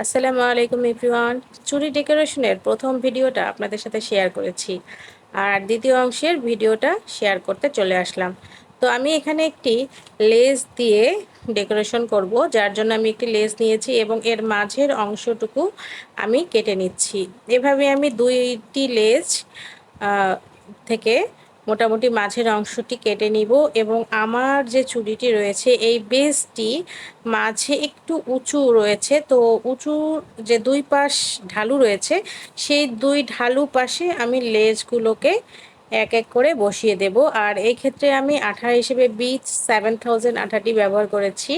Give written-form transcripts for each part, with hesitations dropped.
আসসালামু আলাইকুম এভরিওয়ান। চুড়ি ডেকোরেশনের প্রথম ভিডিওটা আপনাদের সাথে শেয়ার করেছি, আর দ্বিতীয় অংশের ভিডিওটা শেয়ার করতে চলে আসলাম। তো আমি এখানে একটি লেস দিয়ে ডেকোরেশন করব, যার জন্য আমি একটি লেস নিয়েছি এবং এর মাঝের অংশটুকু আমি কেটে নিচ্ছি। এভাবে আমি দুইটি লেস থেকে মোটামুটি মাঝের অংশটি কেটে নিব এবং আমার যে চুড়িটি রয়েছে এই বেসটি মাঝে একটু উঁচু রয়েছে, তো উঁচু যে দুই পাশ ঢালু রয়েছে সেই দুই ঢালু পাশে আমি লেসগুলোকে এক এক করে বসিয়ে দেব। আর এই ক্ষেত্রে আমি আঠা হিসেবে বিচ 7000 আঠাটি ব্যবহার করেছি।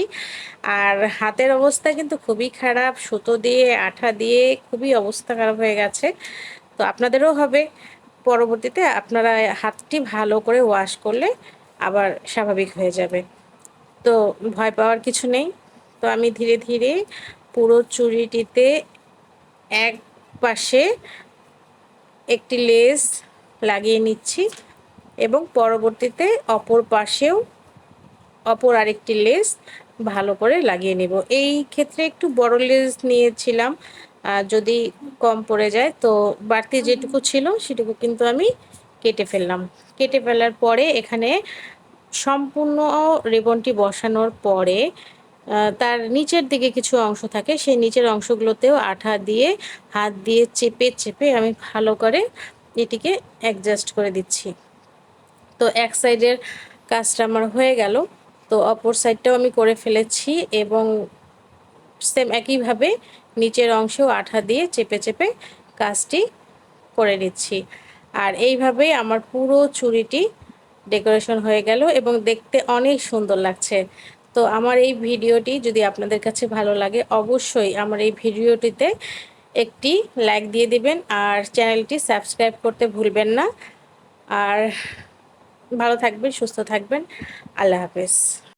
আর হাতের অবস্থা কিন্তু খুবই খারাপ, সুতো দিয়ে আঠা দিয়ে খুবই অবস্থা খারাপ হয়ে গেছে। তো আপনাদেরও হবে, পরবর্তীতে আপনারা হাতটি ভালো করে ওয়াশ করলে আবার স্বাভাবিক হয়ে যাবে। তো ভয় পাওয়ার কিছু নেই। তো আমি ধীরে ধীরে পুরো চুড়িটিতে এক পাশে একটি লেস লাগিয়ে নিচ্ছি এবং পরবর্তীতে অপর পাশেও অপর আরেকটি লেস ভালো করে লাগিয়ে নেব। এই ক্ষেত্রে একটু বড় লেস নিয়েছিলাম, যদি কম পড়ে যায় তো বাড়তি যেটুকু ছিল সেটুকু কিন্তু আমি কেটে ফেললাম। কেটে ফেলার পরে এখানে সম্পূর্ণ রিবনটি বসানোর পরে তার নিচের দিকে কিছু অংশ থাকে, সেই নিচের অংশগুলোতেও আঠা দিয়ে হাত দিয়ে চেপে চেপে আমি ভালো করে এটিকে অ্যাডজাস্ট করে দিচ্ছি। তো এক সাইডের কাজটা আমার হয়ে গেল, তো অপর সাইডটাও আমি করে ফেলেছি এবং সেম একইভাবে নিচের অংশেও আঠা দিয়ে চেপে চেপে কাজটি করে নিচ্ছি। আর এইভাবেই আমার পুরো চুড়িটি ডেকোরেশন হয়ে গেল এবং দেখতে অনেক সুন্দর লাগছে। তো আমার এই ভিডিওটি যদি আপনাদের কাছে ভালো লাগে অবশ্যই আমার এই ভিডিওটিতে একটি লাইক দিয়ে দিবেন আর চ্যানেলটি সাবস্ক্রাইব করতে ভুলবেন না। আর ভালো থাকবেন, সুস্থ থাকবেন। আল্লাহ হাফেজ।